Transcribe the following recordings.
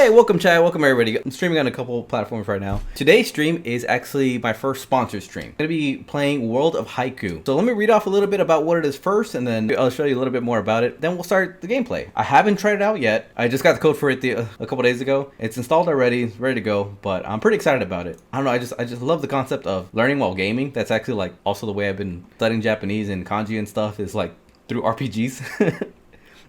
Hey, welcome chat, welcome everybody. I'm streaming on a couple platforms right now. Today's stream is actually my first sponsored stream. I'm gonna be playing World of Haiku. So let me read off a little bit about what it is first, and then I'll show you a little bit more about it. Then we'll start the gameplay. I haven't tried it out yet. I just got the code for it a couple days ago. It's installed already, it's ready to go, but I'm pretty excited about it. I don't know, I just love the concept of learning while gaming. That's actually like also the way I've been studying Japanese and kanji and stuff is like through RPGs.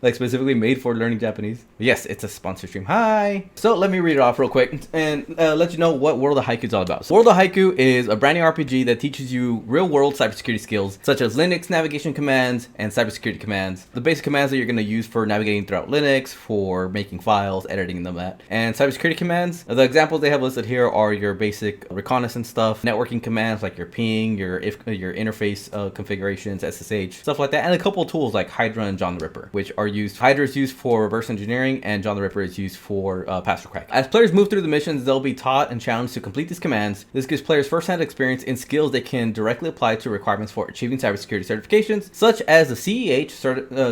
Like specifically made for learning Japanese. Yes, it's a sponsor stream. Hi. So let me read it off real quick and let you know what World of Haiku is all about. So World of Haiku is a brand new RPG that teaches you real world cybersecurity skills such as Linux navigation commands and cybersecurity commands. The basic commands that you're going to use for navigating throughout Linux, for making files, editing them at. And cybersecurity commands, the examples they have listed here are your basic reconnaissance stuff, networking commands like your ping, your interface configurations, SSH, stuff like that, and a couple of tools like Hydra and John the Ripper, which are used. Hydra is used for reverse engineering, and John the Ripper is used for password crack. As players move through the missions, they'll be taught and challenged to complete these commands. This gives players first-hand experience in skills they can directly apply to requirements for achieving cybersecurity certifications, such as the CEH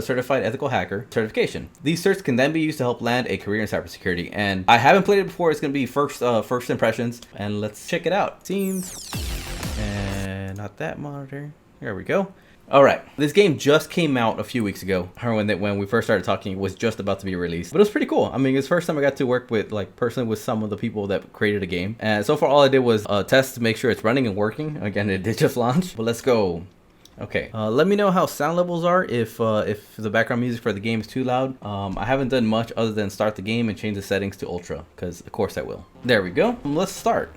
Certified Ethical Hacker certification. These certs can then be used to help land a career in cybersecurity. And I haven't played it before. It's going to be first impressions, and let's check it out. Seems and not that monitor. Here we go. All right, this game just came out a few weeks ago. When we first started talking, it was just about to be released, but it was pretty cool. I mean, it's the first time I got to work with personally with some of the people that created a game. And so far, all I did was test to make sure it's running and working. Again, it did just launch, but let's go. Okay, let me know how sound levels are if the background music for the game is too loud. I haven't done much other than start the game and change the settings to ultra, because of course I will. There we go. Let's start.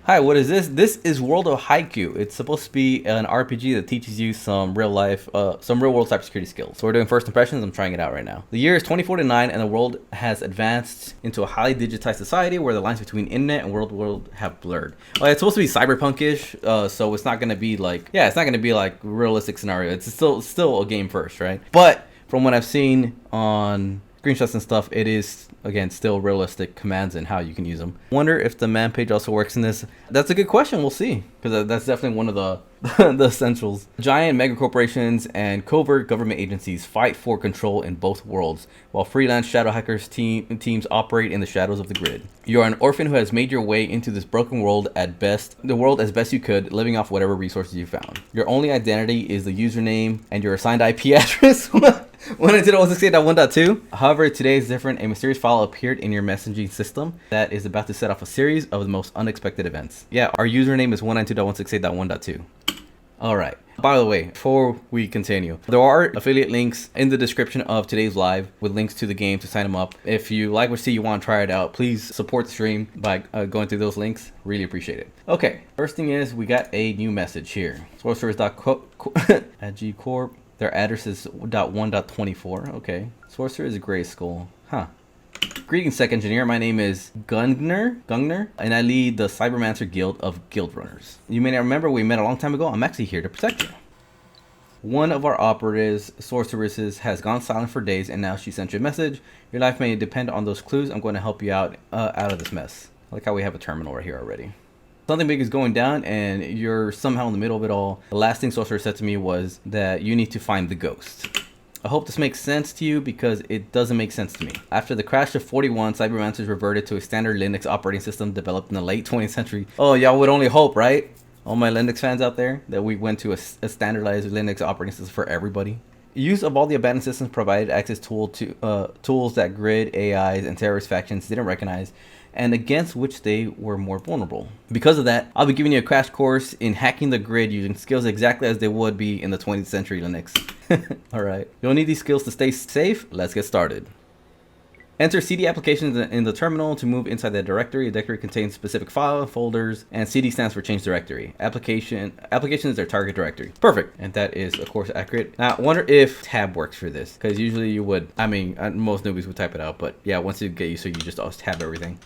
Hi, what is this? This is World of Haiku. It's supposed to be an RPG that teaches you some real world cybersecurity skills. So we're doing first impressions. I'm trying it out right now. The year is 2049 and the world has advanced into a highly digitized society where the lines between internet and world have blurred. Well, it's supposed to be cyberpunk-ish, so it's not going to be like, it's not going to be like realistic scenario. It's still a game first, right? But from what I've seen on screenshots and stuff, it is again still realistic commands and how you can use them. Wonder if the man page also works in this. That's a good question. We'll see, because that's definitely one of the the essentials. Giant mega corporations and covert government agencies fight for control in both worlds, while freelance shadow hackers teams operate in the shadows of the grid. You are an orphan who has made your way into this broken world as best you could, living off whatever resources you found. Your only identity is the username and your assigned IP address. When I did 168.1.2. However, today is different. A mysterious file appeared in your messaging system that is about to set off a series of the most unexpected events. Yeah, our username is 192.168.1.2. All right. By the way, before we continue, there are affiliate links in the description of today's live with links to the game to sign them up. If you like what you see, you want to try it out, please support the stream by going through those links. Really appreciate it. Okay, first thing is we got a new message here. Sorcerers.at G Corp. Their address is .1.24. Okay. Sorcerer is a gray skull. Huh. Greetings, Sec Engineer. My name is Gungner, and I lead the Cybermancer Guild of Guild Runners. You may not remember, we met a long time ago. I'm actually here to protect you. One of our operatives, sorceresses, has gone silent for days, and now she sent you a message. Your life may depend on those clues. I'm going to help you out of this mess. I like how we have a terminal right here already. Something big is going down, and you're somehow in the middle of it all. The last thing Sorcerer said to me was that you need to find the ghost. I hope this makes sense to you, because it doesn't make sense to me. After the crash of 41, Cybermancers reverted to a standard Linux operating system developed in the late 20th century. Oh, y'all would only hope, right? All my Linux fans out there, that we went to a standardized Linux operating system for everybody. Use of all the abandoned systems provided access to tools that grid, AIs, and terrorist factions didn't recognize, and against which they were more vulnerable. Because of that, I'll be giving you a crash course in hacking the grid using skills exactly as they would be in the 20th century Linux. Alright, you'll need these skills to stay safe. Let's get started. Enter CD applications in the terminal to move inside the directory. The directory contains specific file folders, and CD stands for change directory. Application is their target directory. Perfect. And that is, of course, accurate. Now, I wonder if tab works for this, because usually you would, I mean, most newbies would type it out, but yeah, once you get used to it, you just always tab everything.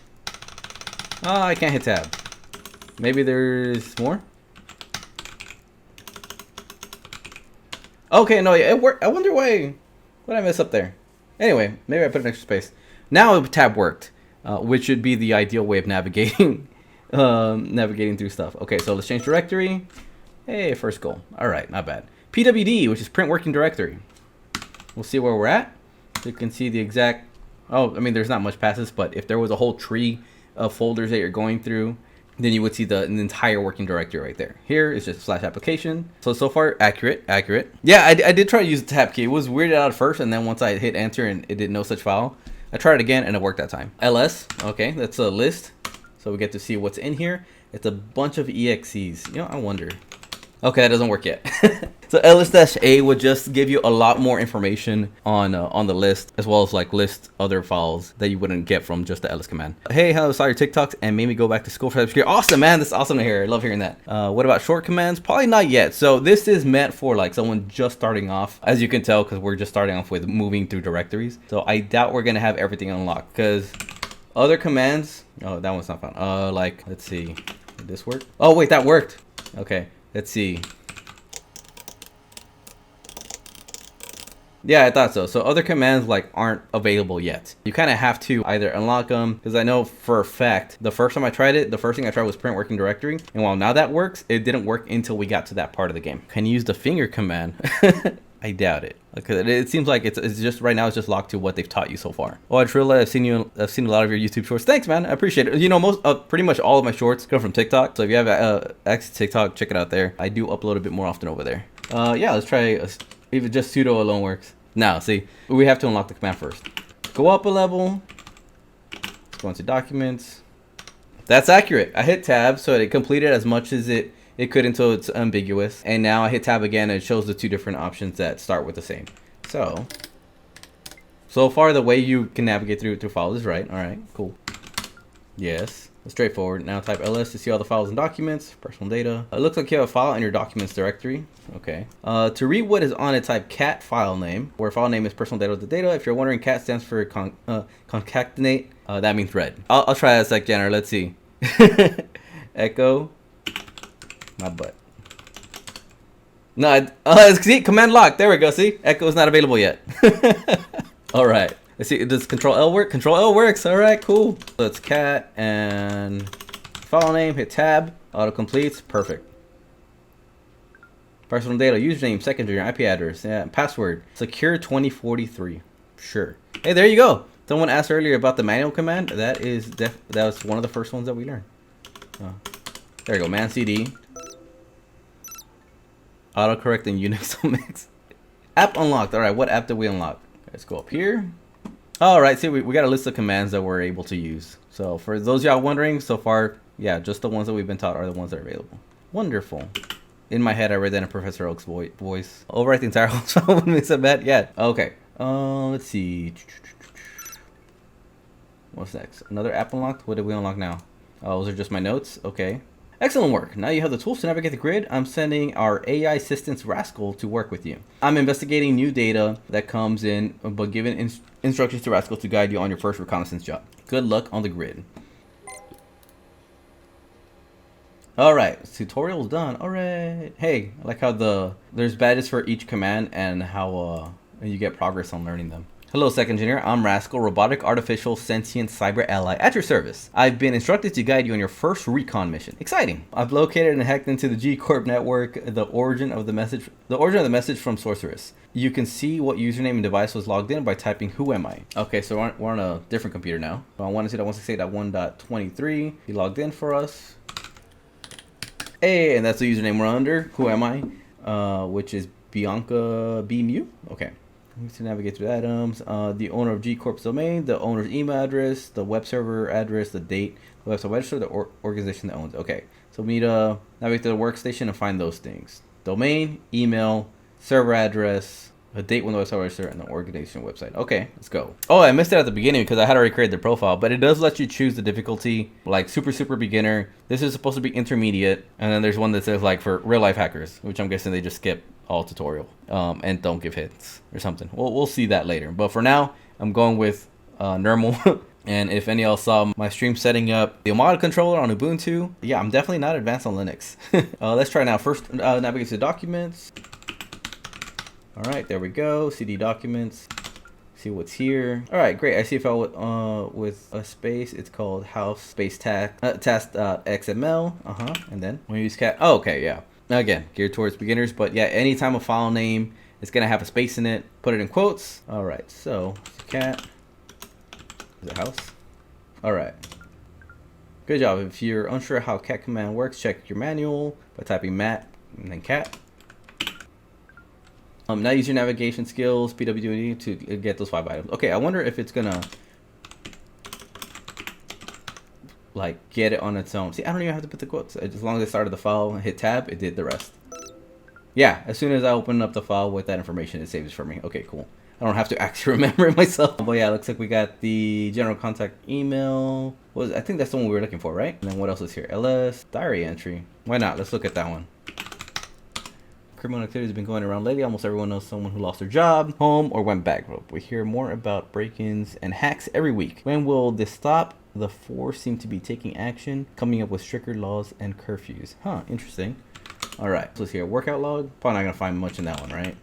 Oh, I can't hit tab. Maybe there's more? Okay, no, it worked. I wonder why. What did I mess up there? Anyway, maybe I put an extra space. Now tab worked, which should be the ideal way of navigating navigating through stuff. Okay, so let's change directory. Hey, first goal. All right, not bad. PWD, which is print working directory. We'll see where we're at. So you can see the exact Oh, I mean, there's not much past this, but if there was a whole tree of folders that you're going through, then you would see an entire working directory right there. Here is just slash application. So far, accurate. Yeah, I did try to use the tab key. It was weirded out at first, and then once I hit enter and it did no such file, I tried it again and it worked that time. ls, okay, that's a list. So we get to see what's in here. It's a bunch of exes. You know, I wonder. Okay, that doesn't work yet. So ls-a would just give you a lot more information on the list, as well as like list other files that you wouldn't get from just the ls command. Hey, hello, saw your TikToks and made me go back to school for cybersecurity. Awesome, man. That's awesome to hear. I love hearing that. What about short commands? Probably not yet. So this is meant for like someone just starting off, as you can tell, because we're just starting off with moving through directories. So I doubt we're gonna have everything unlocked, because other commands. Oh, that one's not found. Like, let's see. Did this work? Oh wait, that worked. Okay. Let's see. Yeah, I thought so. So other commands like aren't available yet. You kind of have to either unlock them, because I know for a fact the first time I tried it, the first thing I tried was print working directory, and while now that works, it didn't work until we got to that part of the game. Can you use the finger command? I doubt it, because it seems like it's just right now it's just locked to what they've taught you so far. Oh, Trilla, I've seen a lot of your YouTube shorts. Thanks, man. I appreciate it. You know, pretty much all of my shorts come from TikTok. So if you have access to TikTok, check it out there. I do upload a bit more often over there. Yeah, let's try even just sudo alone works. Now, see, we have to unlock the command first. Go up a level. Let's go into documents. That's accurate. I hit tab, so it completed as much as it could until it's ambiguous. And now I hit tab again and it shows the two different options that start with the same. So far the way you can navigate through files is right. All right, cool. Yes, straightforward. Now type ls to see all the files and documents, personal data. It looks like you have a file in your documents directory. Okay. To read what is on it, type cat file name, where file name is personal data with the data. If you're wondering, cat stands for concatenate. That means read. I'll try that sec Jenner. Let's see. Echo. My butt. No, see, command lock. There we go. See, echo is not available yet. All right. Let's see. Does Control L work? Control L works. All right, cool. So it's cat and file name. Hit tab. Auto completes. Perfect. Personal data, username, secondary, IP address, yeah, password. Secure 2043. Sure. Hey, there you go. Someone asked earlier about the manual command. That was one of the first ones that we learned. Oh. There you go. Man CD. Autocorrect in Unix mix. App unlocked. All right, what app did we unlock? Let's go up here. All right, see, we got a list of commands that we're able to use. So for those y'all wondering, so far, yeah, just the ones that we've been taught are the ones that are available. Wonderful. In my head, I read that in Professor Oak's voice. Overwrite the entire whole when we submit. Yeah. Okay. Let's see. What's next? Another app unlocked. What did we unlock now? Oh, those are just my notes. Okay. Excellent work. Now you have the tools to navigate the grid. I'm sending our AI assistant Rascal to work with you. I'm investigating new data that comes in, but giving instructions to Rascal to guide you on your first reconnaissance job. Good luck on the grid. All right, tutorial's done. All right. Hey, I like how there's badges for each command and how you get progress on learning them. Hello, Second Engineer. I'm Rascal, robotic, artificial, sentient cyber ally at your service. I've been instructed to guide you on your first recon mission. Exciting! I've located and hacked into the G Corp network the origin of the message from Sorceress. You can see what username and device was logged in by typing "Who am I?" Okay, so we're on a different computer now. So I want to see that 168.1.23. He logged in for us. Hey, and that's the username we're under. Who am I? Which is Bianca B Mew. Okay. We need to navigate through items. The owner of G Corp's domain, the owner's email address, the web server address, the date, the website register, the organization that owns it. Okay, so we need to navigate to the workstation and find those things: domain, email, server address, a date when the website register, and the organization website. Okay, let's go. Oh, I missed it at the beginning because I had already created the profile, but it does let you choose the difficulty, like super beginner. This is supposed to be intermediate, and then there's one that says like for real life hackers, which I'm guessing they just skip all tutorial and don't give hits or something. We'll see that later, but for now I'm going with normal. And if any of y'all saw my stream setting up the Omada controller on Ubuntu, yeah, I'm definitely not advanced on Linux. Let's try now. First, navigate to documents. All right, there we go. CD documents. See what's here. All right, great. I see a file with a space. It's called house space task.xml. And then we use cat. Oh, okay, yeah. Again, geared towards beginners, but yeah, anytime a file name is gonna have a space in it, put it in quotes. All right, so cat Is it house? All right. Good job. If you're unsure how cat command works, check your manual by typing mat and then cat. Now use your navigation skills, PWD, to get those 5 items. Okay, I wonder if it's gonna like get it on its own. See, I don't even have to put the quotes. As long as I started the file and hit tab, it did the rest. Yeah, as soon as I open up the file with that information, it saves it for me. Okay, cool. I don't have to actually remember it myself. But yeah, looks like we got the general contact email. I think that's the one we were looking for, right? And then what else is here? LS, diary entry. Why not? Let's look at that one. Criminal activity has been going around lately. Almost everyone knows someone who lost their job, home, or went bankrupt. We hear more about break-ins and hacks every week. When will this stop? The force seem to be taking action, coming up with stricter laws and curfews. Huh, interesting. All right, so let's see, a workout log. Probably not gonna find much in that one, right?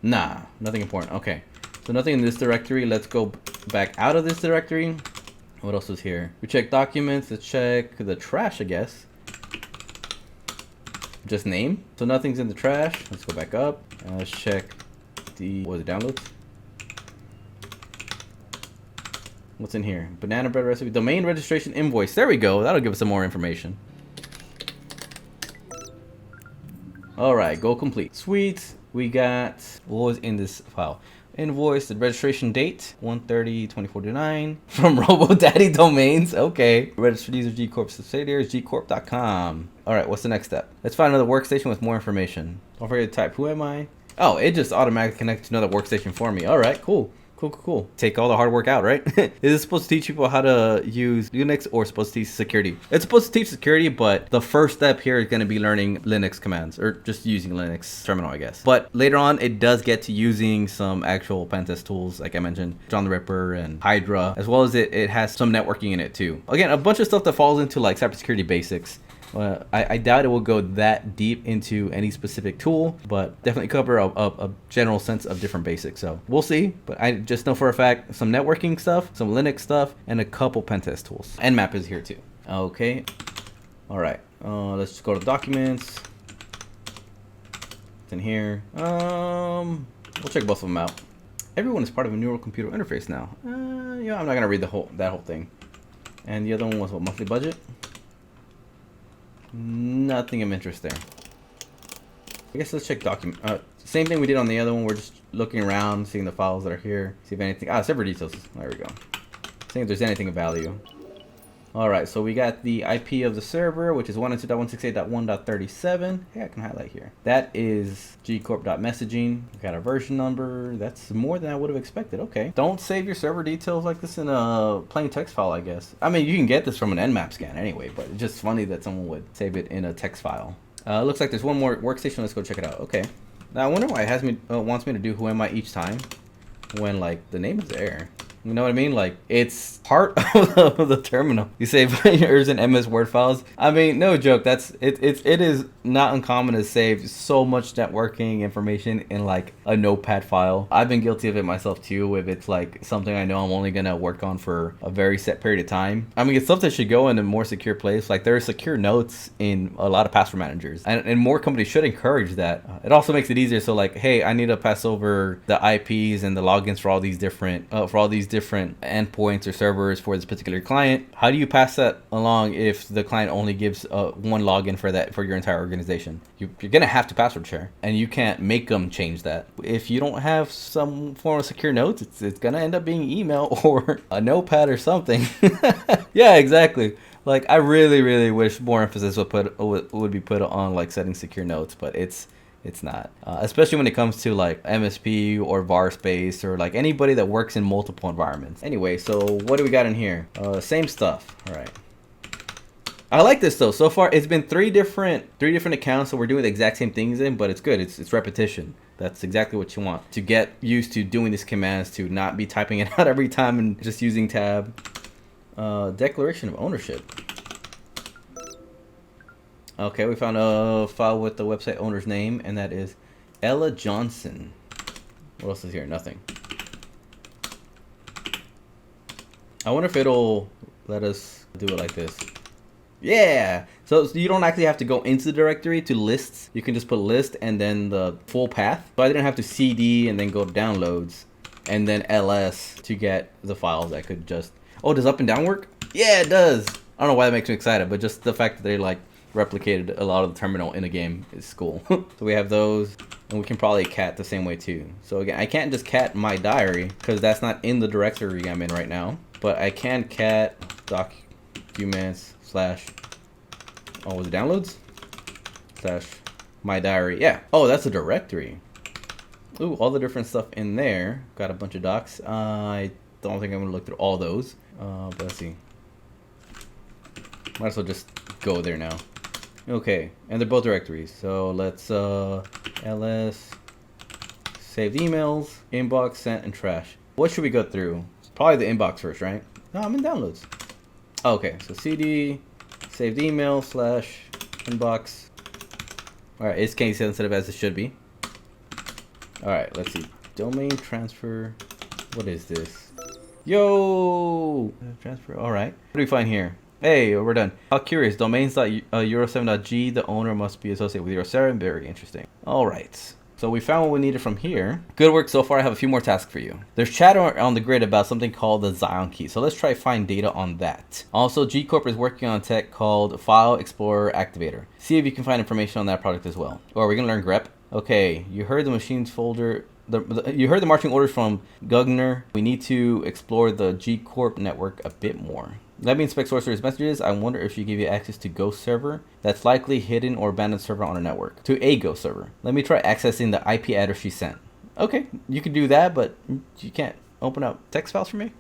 Nah, nothing important. Okay, so nothing in this directory. Let's go back out of this directory. What else is here? We check documents. Let's check the trash, I guess. Just name. So nothing's in the trash. Let's go back up and let's check the, what is it, downloads? What's in here? Banana bread recipe, domain registration invoice. There we go. That'll give us some more information. All right, go complete. Sweet. We got, what was in this file? Invoice, the registration date, 1/30/2049 from RoboDaddy Domains. Okay. Registered user G Corp subsidiaries, gcorp.com. All right, what's the next step? Let's find another workstation with more information. Don't forget to type, who am I? Oh, it just automatically connects to another workstation for me. All right, cool. Cool. Take all the hard work out, right? Is it supposed to teach people how to use Unix or supposed to teach security? It's supposed to teach security, but the first step here is going to be learning Linux commands or just using Linux terminal, I guess. But later on, it does get to using some actual pen test tools, like I mentioned, John the Ripper and Hydra, as well as it has some networking in it too. Again, a bunch of stuff that falls into like cybersecurity basics. I doubt it will go that deep into any specific tool, but definitely cover a general sense of different basics. So we'll see, but I just know for a fact some networking stuff, some Linux stuff, and a couple pentest tools. Nmap is here too. Okay. All right. Let's just go to documents. It's in here. We'll check both of them out. Everyone is part of a neural computer interface now. Yeah, I'm not gonna read that whole thing. And the other one was what, monthly budget? Nothing of interest there. I guess let's check document. Same thing we did on the other one. We're just looking around, seeing the files that are here. See if anything. Server details. There we go. Seeing if there's anything of value. All right, so we got the IP of the server, which is 192.168.1.37. Hey, I can highlight here. That is gcorp.messaging. We got a version number. That's more than I would have expected. Okay. Don't save your server details like this in a plain text file, I guess. I mean, you can get this from an Nmap scan anyway, but it's just funny that someone would save it in a text file. Looks like there's one more workstation. Let's go check it out. Okay. Now, I wonder why it has me wants me to do who am I each time when, like, the name is there. You know what I mean? Like, it's part of the terminal. You save yours in MS Word files. I mean, no joke. It is not uncommon to save so much networking information in like a notepad file. I've been guilty of it myself too, if it's like something I know I'm only gonna work on for a very set period of time. I mean, it's stuff that should go in a more secure place. Like, there are secure notes in a lot of password managers, and more companies should encourage that. It also makes it easier. So like, hey, I need to pass over the IPs and the logins for all these different endpoints or servers for this particular client. How do you pass that along if the client only gives one login for your entire organization? You're gonna have to password share, and you can't make them change that. If you don't have some form of secure notes, it's gonna end up being email or a notepad or something. Yeah, exactly. Like, I really wish more emphasis would be put on like setting secure notes, but it's not, especially when it comes to like MSP or VAR space or like anybody that works in multiple environments. Anyway, so what do we got in here? Same stuff. All right. I like this though. So far, it's been three different accounts, so we're doing the exact same things in, but it's good. It's repetition. That's exactly what you want, to get used to doing these commands, to not be typing it out every time and just using tab. Declaration of ownership. Okay, we found a file with the website owner's name, and that is Ella Johnson. What else is here? Nothing. I wonder if it'll let us do it like this. Yeah! So you don't actually have to go into the directory to lists. You can just put list and then the full path. So I didn't have to CD and then go to downloads. and then ls to get the files that could just... Oh, does up and down work? Yeah, it does. I don't know why that makes me excited, but just the fact that they like replicated a lot of the terminal in a game is cool. So we have those, and we can probably cat the same way too. So again, I can't just cat my diary because that's not in the directory I'm in right now, but I can cat documents slash, oh, was it downloads? Slash my diary. Yeah. Oh, that's a directory. Ooh, all the different stuff in there. Got a bunch of docs. I don't think I'm gonna look through all those. But let's see. Might as well just go there now. Okay, and they're both directories. So let's ls save emails, inbox, sent, and trash. What should we go through? Probably the inbox first, right? No, I'm in downloads. Okay, so cd saved email slash inbox. All right, it's case sensitive as it should be. All right, let's see. Domain transfer. What is this? Yo, transfer. All right. What do we find here? Hey, we're done. How curious. Domains.euro7.g. The owner must be associated with Euro7. Very interesting. All right. So we found what we needed from here. Good work so far. I have a few more tasks for you. There's chatter on the grid about something called the Zion key. So let's try find data on that. Also, G Corp is working on tech called File Explorer Activator. See if you can find information on that product as well. Or are we gonna learn grep? Okay, you heard the machines folder. You heard the marching orders from Gugner. We need to explore the G Corp network a bit more. Let me inspect sorcerer's messages. I wonder if she gave you access to Ghost server. That's likely hidden or abandoned server on her network. To a Ghost server. Let me try accessing the IP address she sent. Okay, you can do that, but you can't open up text files for me?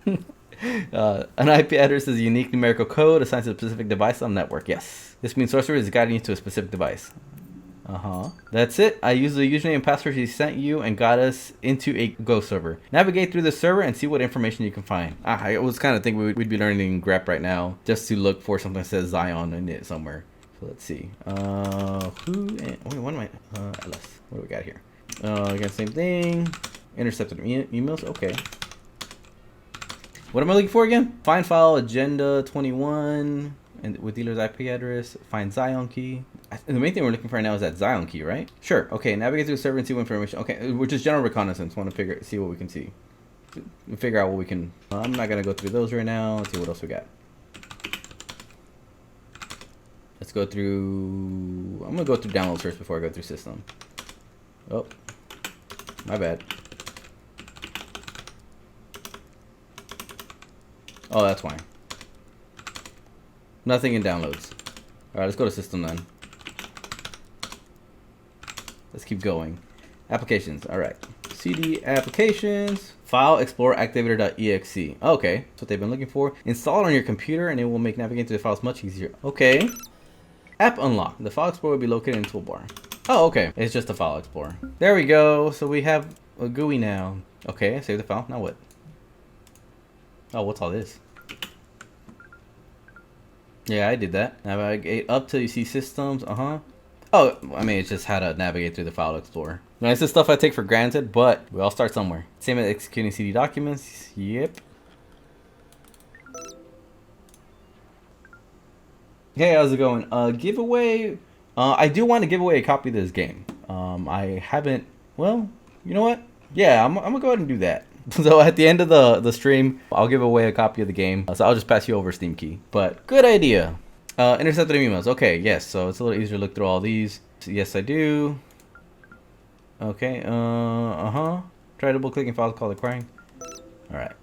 An IP address is a unique numerical code assigned to a specific device on the network. Yes. This means sorcerer is guiding you to a specific device. That's it. I used the username and password she sent you and got us into a Ghost server. Navigate through the server and see what information you can find. I was kind of thinking we'd be learning grep right now just to look for something that says Zion in it somewhere. So let's see. Who and wait, what am I? LS. What do we got here? Again, same thing. Intercepted emails. Okay. What am I looking for again? Find file agenda 21 and with dealer's IP address. Find Zion key. The main thing we're looking for right now is that Zion key, right? Sure. Okay. Navigate through the server and see what information. Okay, which is general reconnaissance. Want to see what we can see. Figure out what we can. I'm not gonna go through those right now. Let's see what else we got. Let's go through. I'm gonna go through downloads first before I go through system. Oh, my bad. Oh, that's why. Nothing in downloads. All right, let's go to system then. Let's keep going. Applications. All right. CD applications. File Explorer Activator.exe. Okay, that's what they've been looking for. Install it on your computer and it will make navigating through the files much easier. Okay. App unlock. The File Explorer will be located in the toolbar. Oh, okay. It's just a File Explorer. There we go. So we have a GUI now. Okay, save the file. Now what? Oh, what's all this? Yeah, I did that. Navigate up till you see systems. Oh, I mean, it's just how to navigate through the File Explorer. Now, this is stuff I take for granted, but we all start somewhere. Same as executing CD documents. Yep. Hey, how's it going? Giveaway. I do want to give away a copy of this game. I haven't. Well, you know what? Yeah, I'm gonna go ahead and do that. So at the end of the stream, I'll give away a copy of the game. So I'll just pass you over Steam key. But good idea. Intercepted emails. Okay, yes. So it's a little easier to look through all these. So yes, I do. Okay. Try double clicking files called acquiring. All right.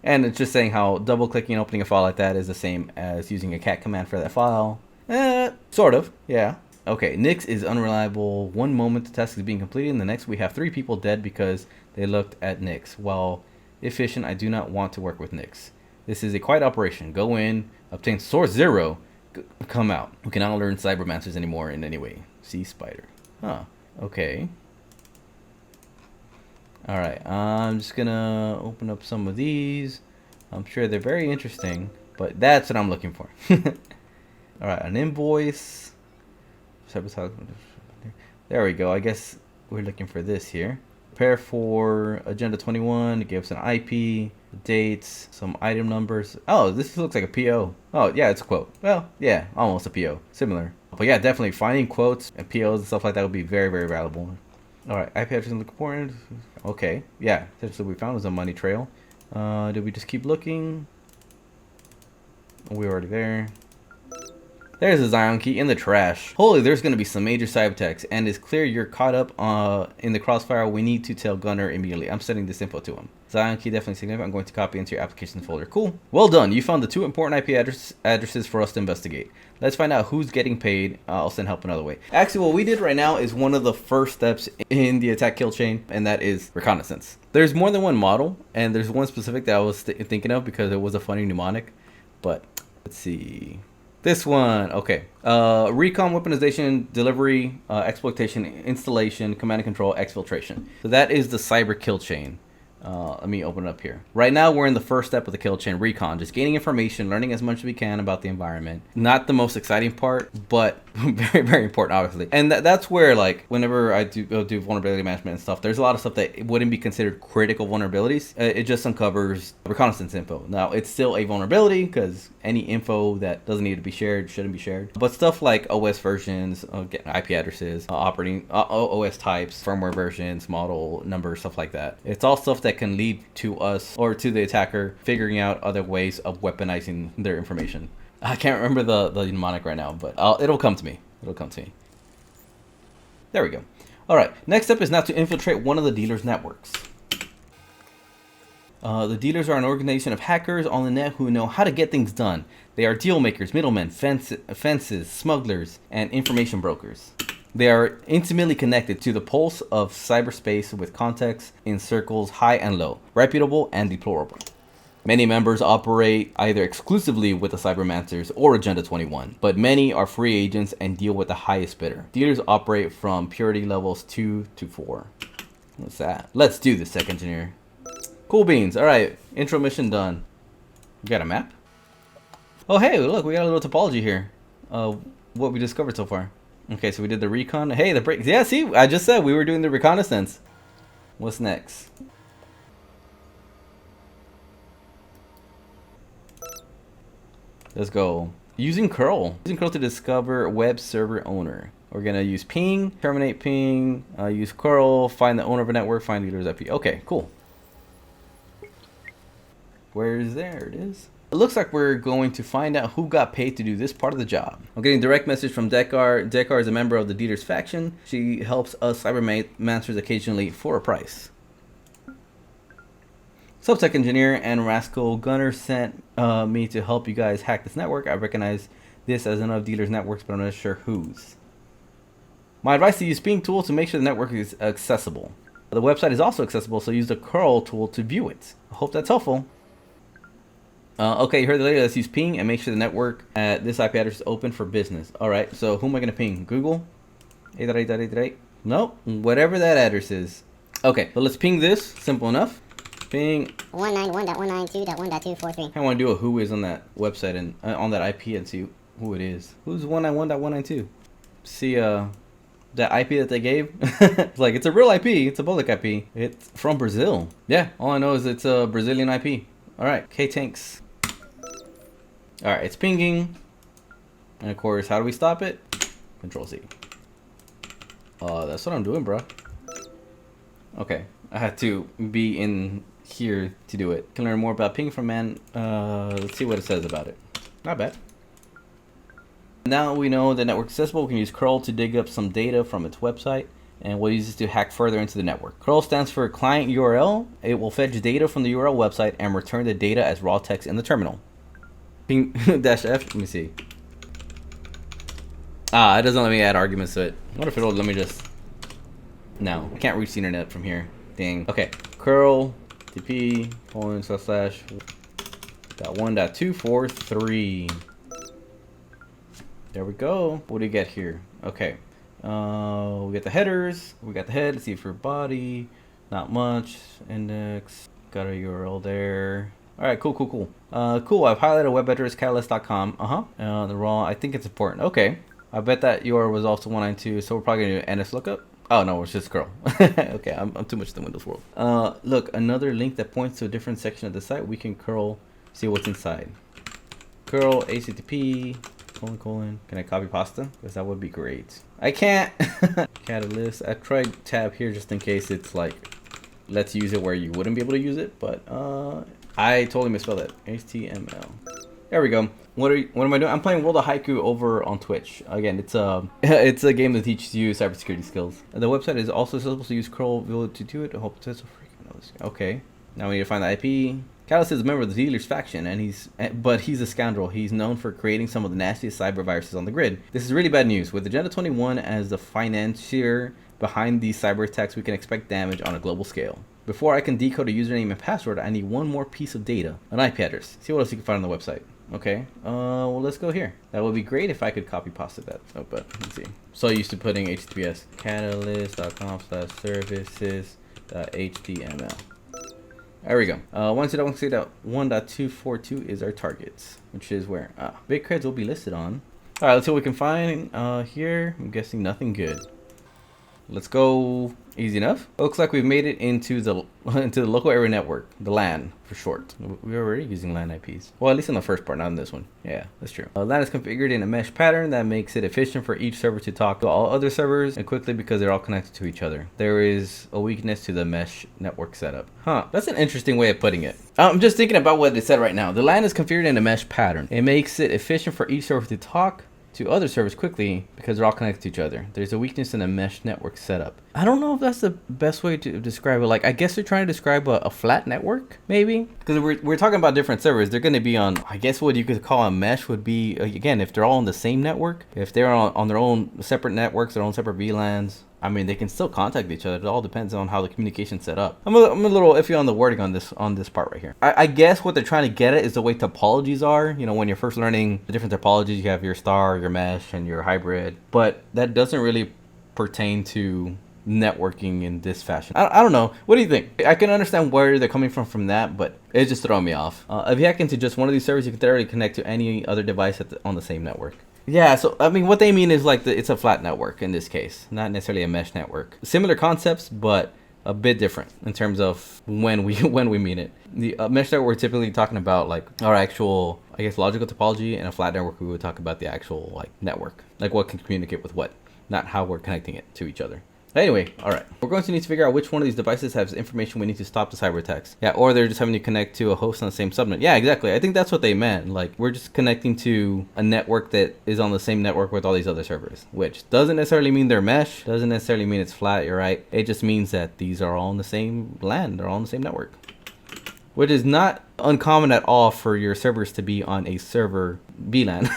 And it's just saying how double clicking and opening a file like that is the same as using a cat command for that file. Sort of. Yeah. Okay. Nix is unreliable. One moment the task is being completed, and the next we have 3 people dead because they looked at Nix. While efficient, I do not want to work with Nix. This is a quiet operation. Go in, obtain source 0, come out. We cannot learn cybermancers anymore in any way. See spider. Huh. Okay. Alright, I'm just gonna open up some of these. I'm sure they're very interesting, but that's what I'm looking for. Alright, an invoice. There we go. I guess we're looking for this here. Prepare for agenda 21. It gives an IP, dates, some item numbers. Oh, this looks like a PO. Oh, yeah, it's a quote. Well, yeah, almost a PO. Similar. But yeah, definitely finding quotes and POs and stuff like that would be very, very valuable. All right, IP address look important. Okay, yeah, that's what we found was a money trail. Did we just keep looking? We're already there. There's a Zion key in the trash. Holy, there's going to be some major cyber attacks, and it's clear you're caught up in the crossfire. We need to tell Gunner immediately. I'm sending this info to him. Zion key definitely significant. I'm going to copy into your applications folder. Cool. Well done. You found the 2 important IP addresses for us to investigate. Let's find out who's getting paid. I'll send help another way. Actually, what we did right now is one of the first steps in the attack kill chain, and that is reconnaissance. There's more than one model, and there's one specific that I was thinking of because it was a funny mnemonic. But let's see. This one, okay. Recon, weaponization, delivery, exploitation, installation, command and control, exfiltration. So that is the cyber kill chain. Let me open it up here. Right now, we're in the first step of the kill chain, recon. Just gaining information, learning as much as we can about the environment. Not the most exciting part, but very, very important, obviously. And that's where, like, whenever I do vulnerability management and stuff, there's a lot of stuff that wouldn't be considered critical vulnerabilities. It just uncovers reconnaissance info. Now, it's still a vulnerability because any info that doesn't need to be shared shouldn't be shared. But stuff like OS versions, IP addresses, operating OS types, firmware versions, model numbers, stuff like that. It's all stuff that can lead to us or to the attacker figuring out other ways of weaponizing their information. I can't remember the mnemonic right now, but it'll come to me. It'll come to me. There we go. All right. Next step is now to infiltrate one of the dealer's networks. The dealers are an organization of hackers on the net who know how to get things done. They are deal makers, middlemen, fences, smugglers, and information brokers. They are intimately connected to the pulse of cyberspace with contacts in circles high and low, reputable and deplorable. Many members operate either exclusively with the Cybermancers or Agenda 21, but many are free agents and deal with the highest bidder. Dealers operate from purity levels 2 to 4. What's that? Let's do this, Tech Engineer. Cool beans. All right, intro mission done. You got a map? Oh, hey, look, we got a little topology here. What we discovered so far. Okay, so we did the recon. Hey, the breaks. Yeah, see, I just said we were doing the reconnaissance. What's next? Let's go. Using curl. Using curl to discover web server owner. We're gonna use ping, terminate ping, use curl, find the owner of a network, find leader's IP. Okay, cool. Where's there? It is. It looks like we're going to find out who got paid to do this part of the job. I'm getting direct message from Dekar. Dekar is a member of the Dealer's faction. She helps us Cybermancers occasionally for a price. Subtech Engineer and Rascal Gunner sent me to help you guys hack this network. I recognize this as another Dealer's networks, but I'm not sure whose. My advice is to use ping tool to make sure the network is accessible. The website is also accessible, so use the curl tool to view it. I hope that's helpful. Okay, you heard the lady. Let's use ping and make sure the network at this IP address is open for business. All right, so who am I going to ping? Google? 8.8.8.8? Nope, whatever that address is. Okay, so let's ping this. Simple enough. Ping 191.192.1.243. I want to do a who is on that website and on that IP and see who it is. Who's 191.192? See that IP that they gave? It's like, it's a real IP. It's a public IP. It's from Brazil. Yeah, all I know is it's a Brazilian IP. All right, K-Tanks. All right, it's pinging. And of course, how do we stop it? Control Z. That's what I'm doing, bro. Okay, I had to be in here to do it. Can learn more about ping from man. Let's see what it says about it. Not bad. Now we know the network is accessible. We can use curl to dig up some data from its website, and we'll use this to hack further into the network. Curl stands for client URL. It will fetch data from the URL website and return the data as raw text in the terminal. Ping dash F. Let me see. It doesn't let me add arguments to it. What if it'll let me just? No, I can't reach the internet from here. Dang. Okay. Curl TP :/.1.243. There we go. What do we get here? Okay. We get the headers. We got the head. Let's see for body. Not much. Index. Got a URL there. All right. Cool. Cool. I've highlighted a web address catalyst.com. The raw. I think it's important. Okay. I bet that URL was also 192. So we're probably gonna do NS lookup. Oh no, it's just curl. Okay, I'm too much in the Windows world. Look, another link that points to a different section of the site. We can curl, see what's inside. Curl HTTP colon. Can I copy pasta? Because that would be great. I can't. Catalyst. I tried tab here just in case it's like, let's use it where you wouldn't be able to use it. But I totally misspelled it. HTML. There we go. What am I doing? I'm playing World of Haiku over on Twitch. Again, it's a game that teaches you cybersecurity skills. The website is also supposed to use curl to do it. I hope it's okay. Now we need to find the IP. Catalyst is a member of the dealer's faction, but he's a scoundrel. He's known for creating some of the nastiest cyber viruses on the grid. This is really bad news. With Agenda 21 as the financier behind these cyber attacks, we can expect damage on a global scale. Before I can decode a username and password, I need one more piece of data, an IP address. See what else you can find on the website. Okay, well, let's go here. That would be great if I could copy pasta that. Oh, but let's see. So used to putting HTTPS catalyst.com/services.html. There we go. 1.2.1.242 is our targets, which is where big creds will be listed on. All right, let's see what we can find here. I'm guessing nothing good. Let's go. Easy enough. Looks like we've made it into the local area network, the LAN for short. We're already using LAN IPs. Well, at least in the first part, not in this one. Yeah, that's true. LAN is configured in a mesh pattern that makes it efficient for each server to talk to all other servers and quickly because they're all connected to each other. There is a weakness to the mesh network setup. That's an interesting way of putting it. I'm just thinking about what it said right now. The LAN is configured in a mesh pattern. It makes it efficient for each server to talk to other servers quickly because they're all connected to each other. There's a weakness in the mesh network setup. I don't know if that's the best way to describe it. Like, I guess they're trying to describe a flat network, maybe? Because we're talking about different servers. They're going to be on, I guess what you could call a mesh would be, again, if they're all on the same network, if they're on their own separate networks, their own separate VLANs, I mean, they can still contact each other. It all depends on how the communication's set up. I'm a little iffy on the wording on this part right here. I guess what they're trying to get at is the way topologies are. You know, when you're first learning the different topologies, you have your star, your mesh, and your hybrid. But that doesn't really pertain to networking in this fashion. I don't know. What do you think? I can understand where they're coming from that, but it's just throwing me off. If you hack into just one of these servers, you can theoretically connect to any other device on the same network. Yeah, so I mean, what they mean is like it's a flat network in this case, not necessarily a mesh network. Similar concepts, but a bit different in terms of when we mean it. The mesh network we're typically talking about like our actual, I guess, logical topology, and a flat network we would talk about the actual like network, like what can communicate with what, not how we're connecting it to each other. Anyway, all right. We're going to need to figure out which one of these devices has information we need to stop the cyber attacks. Yeah, or they're just having to connect to a host on the same subnet. Yeah, exactly. I think that's what they meant. Like, we're just connecting to a network that is on the same network with all these other servers, which doesn't necessarily mean they're mesh, doesn't necessarily mean it's flat, you're right. It just means that these are all on the same LAN, they're all on the same network, which is not uncommon at all for your servers to be on a server VLAN.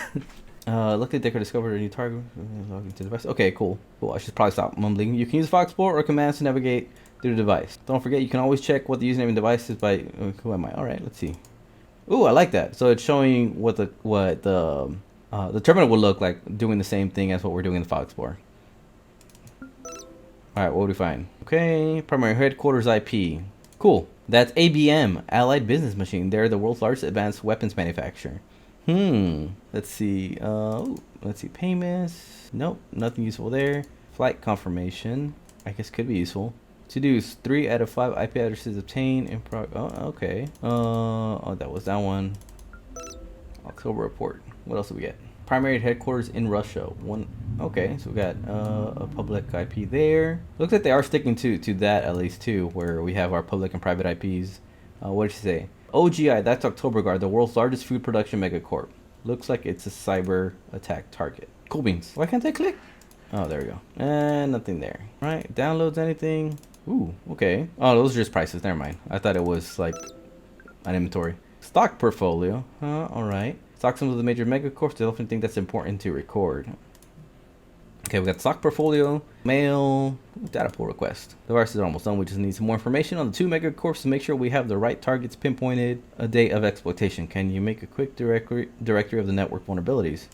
Look at Dicker, discover a new target. Log into the device. Okay, cool. I should probably stop mumbling. You can use Fox Explorer or commands to navigate through the device. Don't forget, you can always check what the username and device is by. Who am I? All right, let's see. Ooh, I like that. So it's showing what the terminal would look like, doing the same thing as what we're doing in the Fox Explorer. All right, what do we find? Okay, primary headquarters IP. Cool. That's ABM, Allied Business Machine. They're the world's largest advanced weapons manufacturer. Let's see. Let's see. Payments. Nope, nothing useful there. Flight confirmation. I guess could be useful. To do 3 out of 5 IP addresses obtained in okay. Oh, that was that one. October report. What else do we get? Primary headquarters in Russia. One. Okay, so we got a public IP there. Looks like they are sticking to that at least too, where we have our public and private IPs. What did she say? OGI, that's October Guard, the world's largest food production megacorp. Looks like it's a cyber attack target. Cool beans. Why can't I click? Oh, there we go. And nothing there. All right, downloads anything? Ooh, okay. Oh, those are just prices. Never mind. I thought it was like an inventory. Stock portfolio. All right. Stock symbols of the major megacorps. They often think that's important to record. Okay, we got stock portfolio, mail, data pull request. The virus is almost done. We just need some more information on the 2 megacorps to make sure we have the right targets pinpointed. A date of exploitation. Can you make a quick directory of the network vulnerabilities?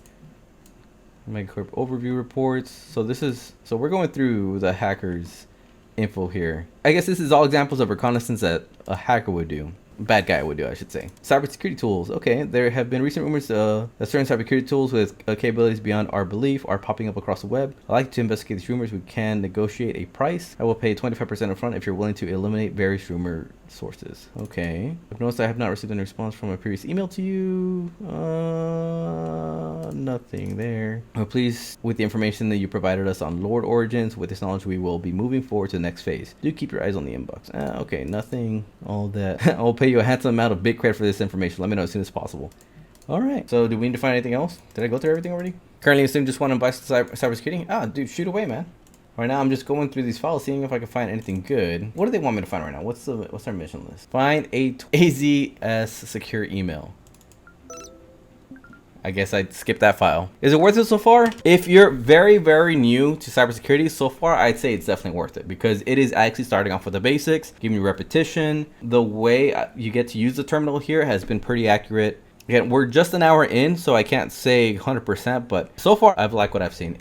Megacorp overview reports. So we're going through the hackers info here. I guess this is all examples of reconnaissance that a hacker would do. bad guy would do, I should say. Cybersecurity tools. Okay, there have been recent rumors that certain cybersecurity tools with capabilities beyond our belief are popping up across the web. I'd like to investigate these rumors. We can negotiate a price. I will pay 25% upfront if you're willing to eliminate various rumor sources. Okay. I've noticed I have not received any response from a previous email to you. Nothing there. Please, with the information that you provided us on Lord Origins, with this knowledge, we will be moving forward to the next phase. Do keep your eyes on the inbox. Okay, nothing. All that. I'll pay you a handsome amount of bit credit for this information. Let me know as soon as possible. All right. So, do we need to find anything else? Did I go through everything already? Currently, assume just want to buy cybersecurity. Ah, dude, shoot away, man. Right now, I'm just going through these files, seeing if I can find anything good. What do they want me to find right now? What's our mission list? Find a AZS secure email. I guess I'd skip that file. Is it worth it so far? If you're very, very new to cybersecurity so far, I'd say it's definitely worth it because it is actually starting off with the basics, giving you repetition. The way you get to use the terminal here has been pretty accurate. Again, we're just an hour in, so I can't say 100%, but so far I've liked what I've seen.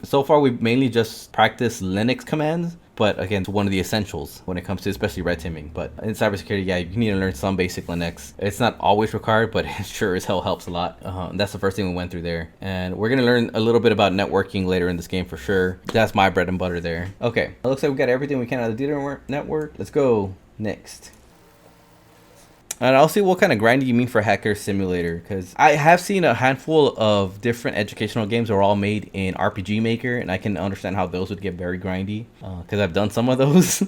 So far we've mainly just practiced Linux commands, but again, it's one of the essentials when it comes to especially red teaming. But in cybersecurity, yeah, you need to learn some basic Linux. It's not always required, but it sure as hell helps a lot. That's the first thing we went through there. And we're gonna learn a little bit about networking later in this game for sure. That's my bread and butter there. Okay, it looks like we got everything we can out of the dealer network. Let's go next. And I'll see what kind of grindy you mean for Hacker Simulator, because I have seen a handful of different educational games that are all made in RPG Maker, and I can understand how those would get very grindy, because I've done some of those.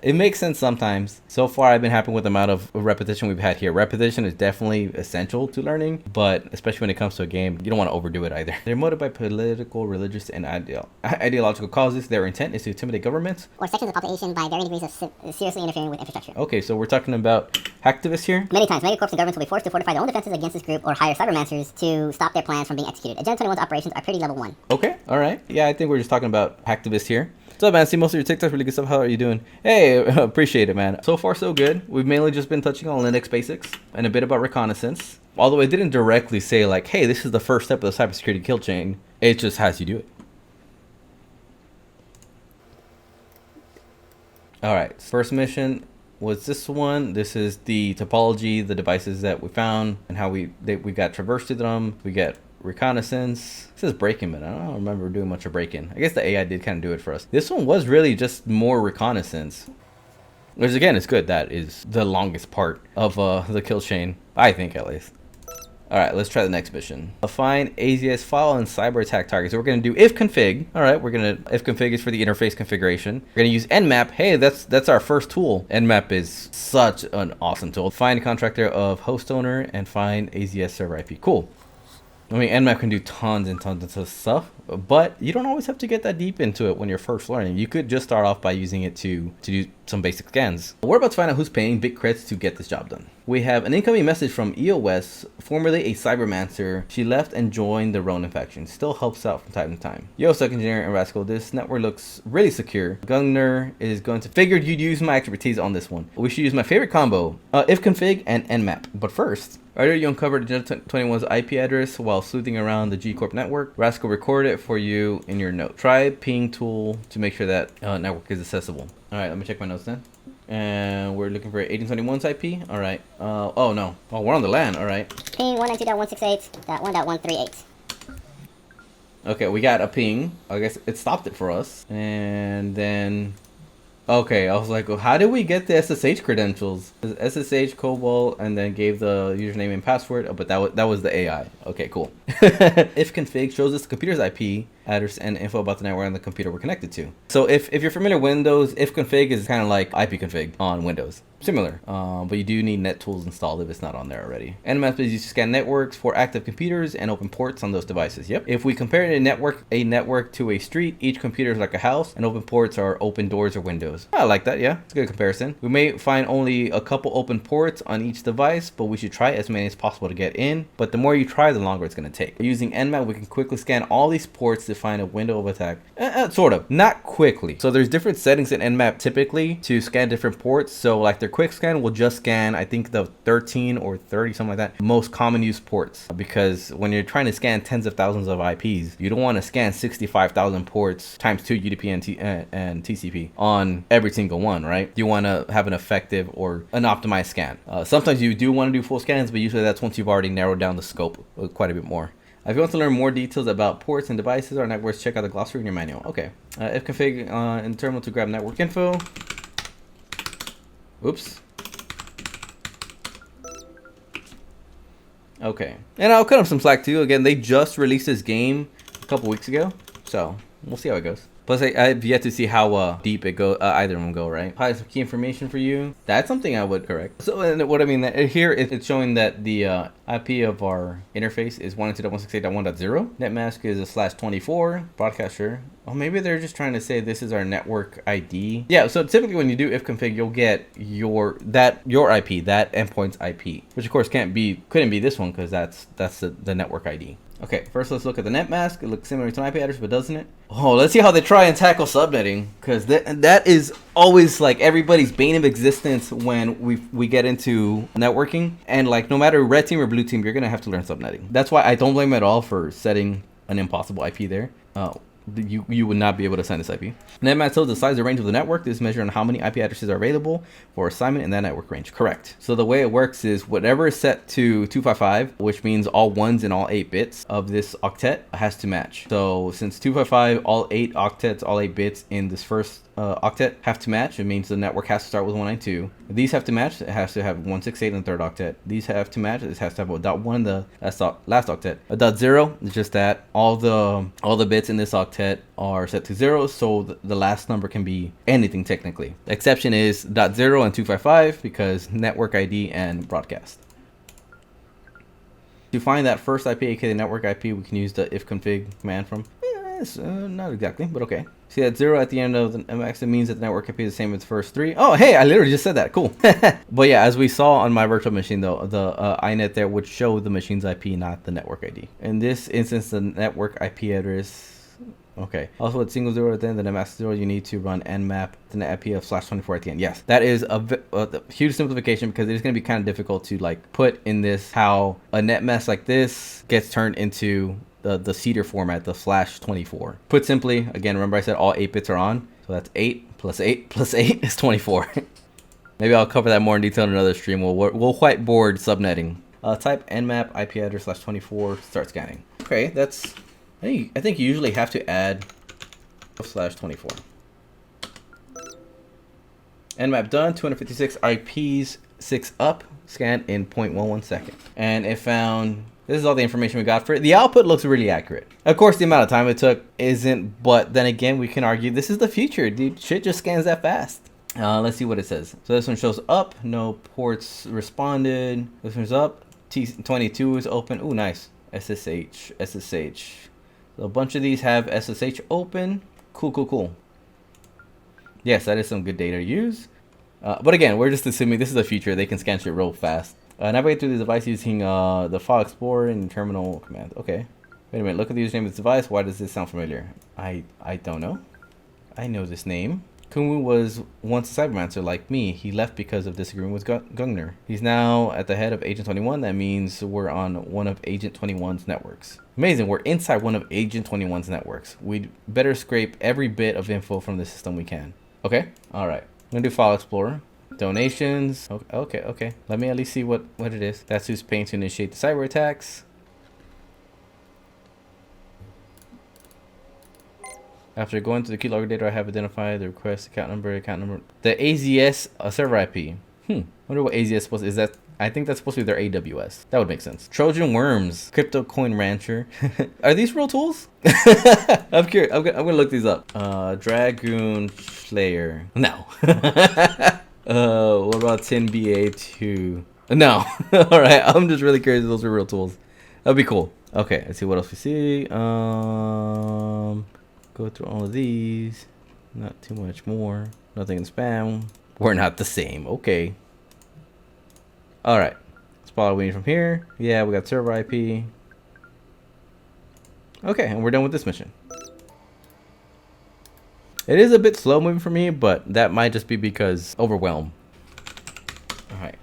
It makes sense sometimes. So far, I've been happy with the amount of repetition we've had here. Repetition is definitely essential to learning, but especially when it comes to a game, you don't want to overdo it either. They're motivated by political, religious, and ideological causes. Their intent is to intimidate governments or sections of the population by varying degrees of seriously interfering with infrastructure. Okay, so we're talking about hacktivists here. Many times, megacorps and governments will be forced to fortify their own defenses against this group or hire cybermancers to stop their plans from being executed. Agenda 21's operations are pretty level 1. Okay, all right. Yeah, I think we're just talking about hacktivists here. What's up, man? See most of your TikToks, really good stuff. How are you doing? Hey, appreciate it, man. So far, so good. We've mainly just been touching on Linux basics and a bit about reconnaissance. Although it didn't directly say like, hey, this is the first step of the cybersecurity kill chain. It just has you do it. All right, first mission was this one. This is the topology, the devices that we found, and how we got traversed to them. We get reconnaissance. It says break-in, but I don't remember doing much of break-in. I guess the AI did kind of do it for us. This one was really just more reconnaissance. Which again, it's good. That is the longest part of the kill chain, I think at least. All right, let's try the next mission. Find AZS file and cyber attack targets. So we're gonna do if config. All right, we're gonna if config is for the interface configuration. We're gonna use nmap. Hey, that's our first tool. Nmap is such an awesome tool. Find contractor of host owner and find AZS server IP. Cool. I mean, nmap can do tons and tons of stuff, but you don't always have to get that deep into it when you're first learning. You could just start off by using it to do some basic scans. We're about to find out who's paying big creds to get this job done. We have an incoming message from EOS, formerly a cybermancer. She left and joined the Ronin faction. Still helps out from time to time. Yo, Second Engineer and Rascal, this network looks really secure. Gunner is going to figured you'd use my expertise on this one. We should use my favorite combo, if config and nmap. But first, earlier you uncovered Agenda 21's IP address while sleuthing around the G Corp network. Rascal recorded it for you in your note. Try ping tool to make sure that network is accessible. All right, let me check my notes then. And we're looking for 1821's IP. All right. Oh no. Oh, we're on the LAN. All right. Ping 192.168.1.138. Okay, we got a ping. I guess it stopped it for us. And then, okay, I was like, well, how did we get the SSH credentials? SSH Cobalt, and then gave the username and password. Oh, but that was the AI. Okay, cool. If config shows us the computer's IP address and info about the network and the computer we're connected to. So if you're familiar with Windows, if config is kind of like IP config on Windows. Similar, but you do need NetTools installed if it's not on there already. Nmap is used to scan networks for active computers and open ports on those devices. Yep. If we compare a network to a street, each computer is like a house, and open ports are open doors or windows. I like that. Yeah, it's a good comparison. We may find only a couple open ports on each device, but we should try as many as possible to get in. But the more you try, the longer it's going to take. Using Nmap, we can quickly scan all these ports to find a window of attack. Sort of, not quickly. So there's different settings in Nmap typically to scan different ports. So like their quick scan will just scan, I think the 13 or 30, something like that, most common use ports. Because when you're trying to scan tens of thousands of IPs, you don't want to scan 65,000 ports times 2 UDP and TCP on every single one, right? You want to have an effective or an optimized scan. Sometimes you do want to do full scans, but usually that's once you've already narrowed down the scope quite a bit more. If you want to learn more details about ports and devices or networks, check out the glossary in your manual. Okay. Ifconfig in terminal to grab network info. Oops. Okay. And I'll cut them some slack too. Again, they just released this game a couple weeks ago, so we'll see how it goes. Plus, I've yet to see how deep it go. Either of them go, right? Probably some key information for you. That's something I would correct. So, and what I mean here, it's showing that the IP of our interface is 192.168.1.0. Netmask is a /24. Broadcaster. Oh, maybe they're just trying to say this is our network ID. Yeah. So typically, when you do ifconfig, you'll get your IP, that endpoint's IP, which of course couldn't be this one because that's the network ID. Okay, first let's look at the net mask. It looks similar to an IP address, but doesn't it? Oh, let's see how they try and tackle subnetting, because that is always like everybody's bane of existence when we get into networking. And like no matter red team or blue team, you're gonna have to learn subnetting. That's why I don't blame them at all for setting an impossible IP there. You would not be able to send this IP. Netmask tells the size or range of the network. This is measured on how many IP addresses are available for assignment in that network range. Correct. So the way it works is whatever is set to 255, which means all ones and all 8 bits of this octet, has to match. So since 255, all 8 octets, all 8 bits in this first octet have to match. It means the network has to start with 192. These have to match. It has to have 168 in the third octet. These have to match. It has to have a .1 in the last octet. A .0 is just that all the bits in this octet are set to 0, so the last number can be anything technically. The exception is .0 and 255 because network ID and broadcast. To find that first IP, aka the network IP, we can use the ifconfig command from. Not exactly, but okay. See that 0 at the end of the MX, it means that the network IP is the same as the first 3. Oh, hey, I literally just said that. Cool. But yeah, as we saw on my virtual machine, though, the iNet there would show the machine's IP, not the network ID. In this instance, the network IP address. Okay. Also, with single 0 at the end, the netmask 0, you need to run nmap, the net IP of /24 at the end. Yes, that is a huge simplification because it is going to be kind of difficult to like put in this how a netmask like this gets turned into the Cedar format, the /24. Put simply, again, remember I said all 8 bits are on, so that's 8 plus 8 plus 8 is 24. Maybe I'll cover that more in detail in another stream. We'll whiteboard subnetting. Type nmap IP address /24, start scanning. Okay, that's. I think you usually have to add /24. Nmap done. 256 IPs, 6 up. Scanned in 0.11 second, and it found. This is all the information we got for it. The output looks really accurate. Of course, the amount of time it took isn't, but then again, we can argue this is the future, dude. Shit just scans that fast. Let's see what it says. So this one shows up, no ports responded. This one's up, T22 is open. Ooh, nice. SSH. So a bunch of these have SSH open. Cool. Yes, that is some good data to use. But again, we're just assuming this is the future. They can scan shit real fast. Navigate through the device using the File Explorer and terminal command. Okay. Wait a minute. Look at the username of this device. Why does this sound familiar? I don't know. I know this name. Kumu was once a cybermancer like me. He left because of disagreeing with Gungner. He's now at the head of Agent 21. That means we're on one of Agent 21's networks. Amazing. We're inside one of Agent 21's networks. We'd better scrape every bit of info from the system we can. Okay. All right. I'm going to do File Explorer. Donations. Okay. Let me at least see what it is. That's who's paying to initiate the cyber attacks. After going to the keylogger data, I have identified the request account number. The AZS server IP. Wonder what AZS supposed to, is that? I think that's supposed to be their AWS. That would make sense. Trojan Worms, Crypto Coin Rancher. Are these real tools? I'm curious. I'm gonna look these up. Dragoon Slayer. No. What about 10BA2? No. All right. I'm just really curious if those are real tools. That'd be cool. Okay. Let's see what else we see. Go through all of these. Not too much more. Nothing in spam. We're not the same. Okay. All right. That's probably what we need from here. Yeah, we got server IP. Okay, and we're done with this mission. It is a bit slow moving for me, but that might just be because overwhelm. All right.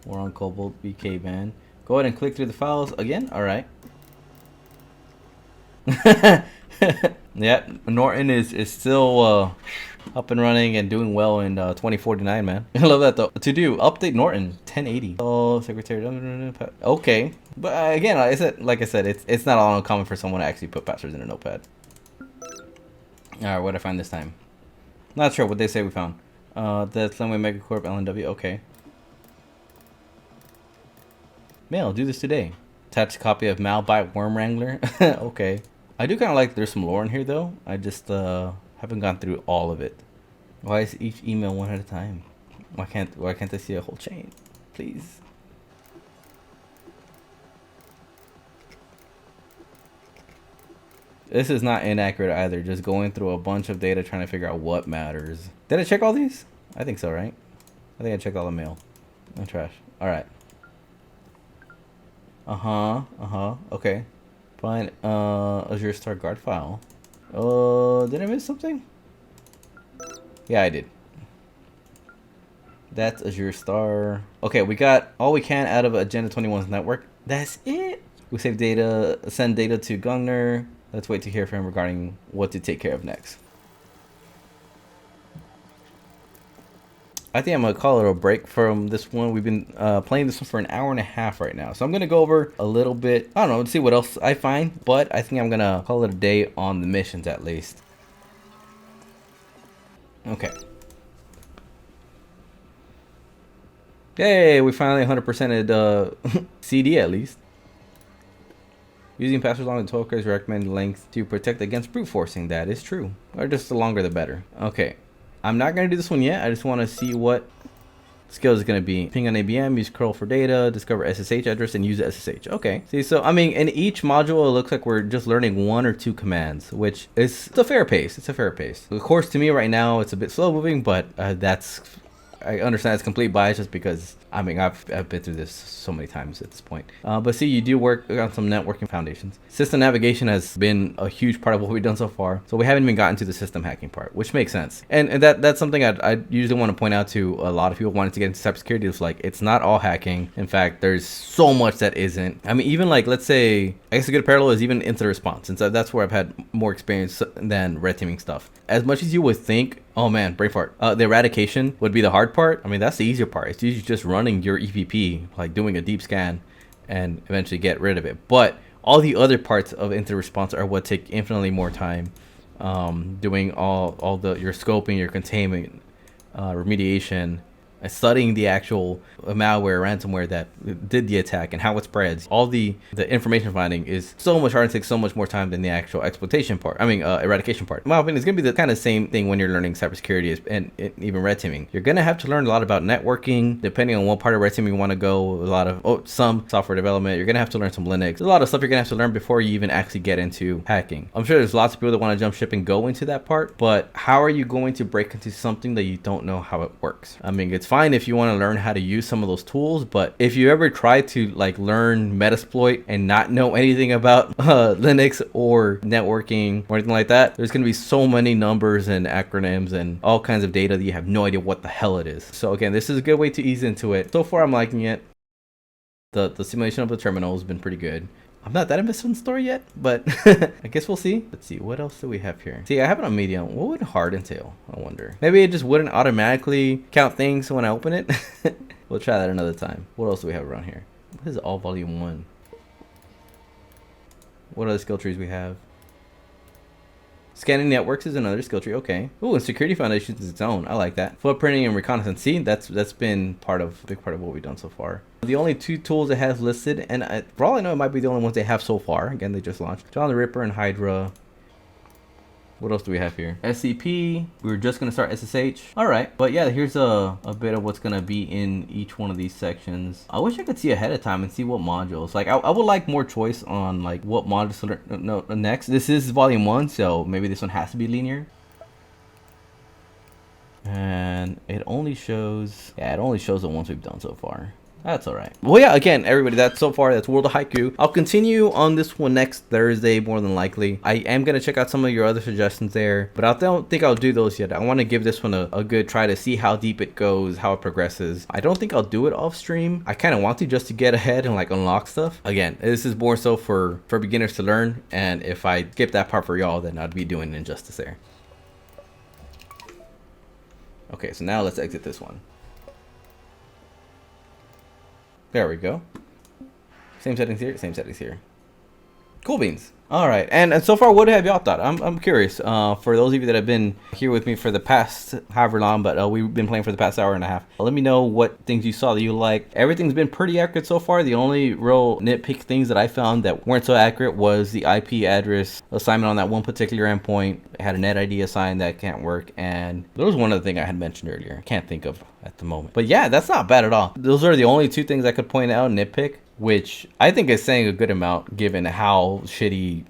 We're on Cobalt BK van. Go ahead and click through the files again. All right. Yeah, Norton is still up and running and doing well in 2049, man. I love that though. To do update Norton 1080. Oh, secretary. Okay, but again, like I said, it's not all uncommon for someone to actually put passwords in a notepad. All right, what did I find this time? Not sure what they say we found. That's Lemway Megacorp LNW. Okay. Mail. Do this today. Attached copy of Malbite Worm Wrangler. Okay. I do kind of like there's some lore in here though. I just haven't gone through all of it. Why is each email one at a time? Why can't I see a whole chain? Please. This is not inaccurate either. Just going through a bunch of data trying to figure out what matters. Did I check all these? I think so, right? I think I checked all the mail. No trash. All right. Okay. Fine. Azure Star Guard file. Did I miss something? Yeah, I did. That's Azure Star. Okay, we got all we can out of Agenda 21's network. That's it. We save data, send data to Gungner. Let's wait to hear from him regarding what to take care of next. I think I'm gonna call it a break from this one. We've been playing this one for an hour and a half right now. So I'm gonna go over a little bit. I don't know, let's see what else I find. But I think I'm gonna call it a day on the missions at least. Okay. Yay, we finally 100%ed CD at least. Using passwords along the token is recommended length to protect against brute forcing. That is true. Or just the longer the better. Okay. I'm not going to do this one yet. I just want to see what skill is going to be. Ping on ABM, use curl for data, discover SSH address, and use SSH. Okay. See, so, I mean, in each module, it looks like we're just learning 1 or 2 commands, which is a fair pace. It's a fair pace. Of course, to me right now, it's a bit slow moving, but I understand it's complete bias just because, I mean, I've been through this so many times at this point. But see, you do work on some networking foundations. System navigation has been a huge part of what we've done so far. So we haven't even gotten to the system hacking part, which makes sense. And that's something I usually want to point out to a lot of people wanting to get into cybersecurity. It's like, it's not all hacking. In fact, there's so much that isn't. I mean, even like, let's say, I guess a good parallel is even incident response. And so that's where I've had more experience than red teaming stuff. As much as you would think, oh man, brain fart. The eradication would be the hard part. I mean, that's the easier part. It's usually just running your EPP, like doing a deep scan and eventually get rid of it. But all the other parts of incident response are what take infinitely more time. Doing all your scoping, your containment, remediation, studying the actual malware, ransomware that did the attack and how it spreads. All the information finding is so much harder and takes so much more time than the actual exploitation part. I mean, eradication part. In my opinion, it's gonna be the kind of same thing when you're learning cybersecurity and even red teaming. You're gonna have to learn a lot about networking, depending on what part of red teaming you want to go. A lot of some software development. You're gonna have to learn some Linux. There's a lot of stuff you're gonna have to learn before you even actually get into hacking. I'm sure there's lots of people that want to jump ship and go into that part, but how are you going to break into something that you don't know how it works? I mean, it's fine if you want to learn how to use some of those tools, but if you ever try to like learn Metasploit and not know anything about Linux or networking or anything like that, there's going to be so many numbers and acronyms and all kinds of data that you have no idea what the hell it is. So again, this is a good way to ease into it. So far, I'm liking it. The simulation of the terminal has been pretty good. I'm not that invested in the story yet, but I guess we'll see. Let's see, what else do we have here? See, I have it on medium. What would hard entail? I wonder. Maybe it just wouldn't automatically count things when I open it. We'll try that another time. What else do we have around here? What is all volume 1? What other skill trees we have? Scanning networks is another skill tree. Okay. Ooh, and security foundations is its own. I like that. Footprinting and reconnaissance. See, that's been a big part of what we've done so far. The only 2 tools it has listed, and for all I know, it might be the only ones they have so far. Again, they just launched John the Ripper and Hydra. What else do we have here? SCP. We were just gonna start SSH. All right, but yeah, here's a bit of what's gonna be in each one of these sections. I wish I could see ahead of time and see what modules. Like, I would like more choice on like what modules to learn. No, next. This is volume 1, so maybe this one has to be linear. And it only shows the ones we've done so far. That's all right. Well, yeah, again, everybody, that's World of Haiku. I'll continue on this one next Thursday, more than likely. I am going to check out some of your other suggestions there, but I don't think I'll do those yet. I want to give this one a good try to see how deep it goes, how it progresses. I don't think I'll do it off stream. I kind of want to, just to get ahead and like unlock stuff. Again, this is more so for beginners to learn, and if I skip that part for y'all, then I'd be doing an injustice there. Okay, so now let's exit this one. There we go. Same settings here, same settings here. Cool beans. All right, and so far, what have y'all thought? I'm curious. For those of you that have been here with me for the past however long, but we've been playing for the past hour and a half. Let me know what things you saw that you like. Everything's been pretty accurate so far. The only real nitpick things that I found that weren't so accurate was the IP address assignment on that one particular endpoint. It had a net ID assigned that can't work, and there was one other thing I had mentioned earlier. Can't think of at the moment. But yeah, that's not bad at all. Those are the only two things I could point out, nitpick, which I think is saying a good amount given how shitty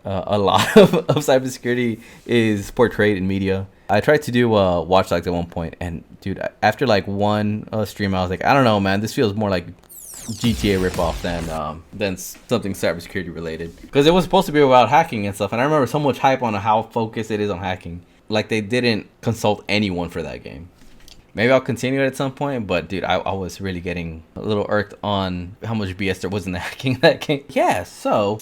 a lot of cybersecurity is portrayed in media. I tried to do Watch Dogs at one point, and dude, after like one stream, I was like, I don't know, man, this feels more like GTA ripoff than something cybersecurity related, because it was supposed to be about hacking and stuff, and I remember so much hype on how focused it is on hacking. Like, they didn't consult anyone for that game. Maybe I'll continue it at some point, but dude, I was really getting a little irked on how much BS there was in the hacking in that game. Yeah, so,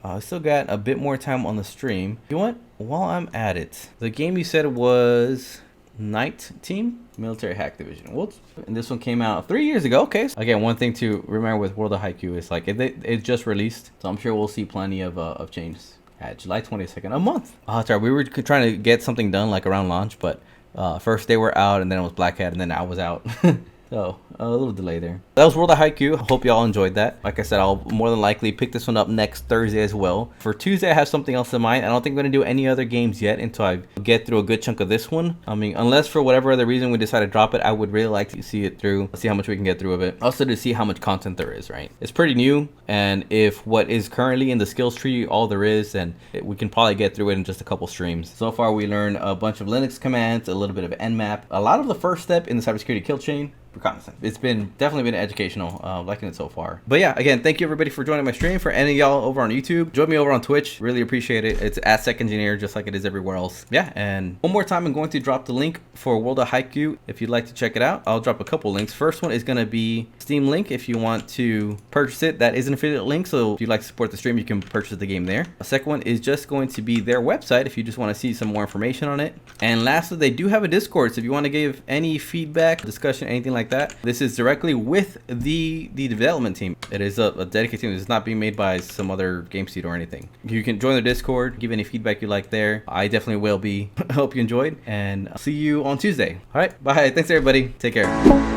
I still got a bit more time on the stream. You know what? While I'm at it, the game you said was Night Team? Military Hack Division. Whoops. And this one came out 3 years ago. Okay. So again, one thing to remember with World of Haiku is like it just released, so I'm sure we'll see plenty of changes. At July 22nd, a month. Oh, sorry, we were trying to get something done like around launch, but first they were out, and then it was Black Hat, and then I was out. So a little delay there. That was World of Haiku. Hope y'all enjoyed that. Like I said, I'll more than likely pick this one up next Thursday as well. For Tuesday, I have something else in mind. I don't think I'm going to do any other games yet until I get through a good chunk of this one. I mean, unless for whatever other reason we decide to drop it, I would really like to see it through. See how much we can get through of it. Also to see how much content there is, right? It's pretty new, and if what is currently in the skills tree all there is, then we can probably get through it in just a couple streams. So far, we learned a bunch of Linux commands, a little bit of Nmap, a lot of the first step in the cybersecurity kill chain. Reconnaissance. It's definitely been educational, liking it so far. But yeah, again, thank you everybody for joining my stream. For any of y'all over on YouTube, join me over on Twitch. Really appreciate it. It's at SecEngineer, just like it is everywhere else. Yeah, and one more time, I'm going to drop the link for World of Haiku if you'd like to check it out. I'll drop a couple links. First one is going to be Steam link if you want to purchase it. That is an affiliate link, so if you'd like to support the stream, you can purchase the game there. The second one is just going to be their website if you just want to see some more information on it. And lastly, they do have a Discord, so if you want to give any feedback, discussion, anything like that, this is directly with the development team. It is a dedicated team. It's not being made by some other game studio or anything. You can join the Discord, give any feedback you like there. I definitely will be. Hope you enjoyed, and I'll see you on Tuesday. All right, bye. Thanks everybody. Take care.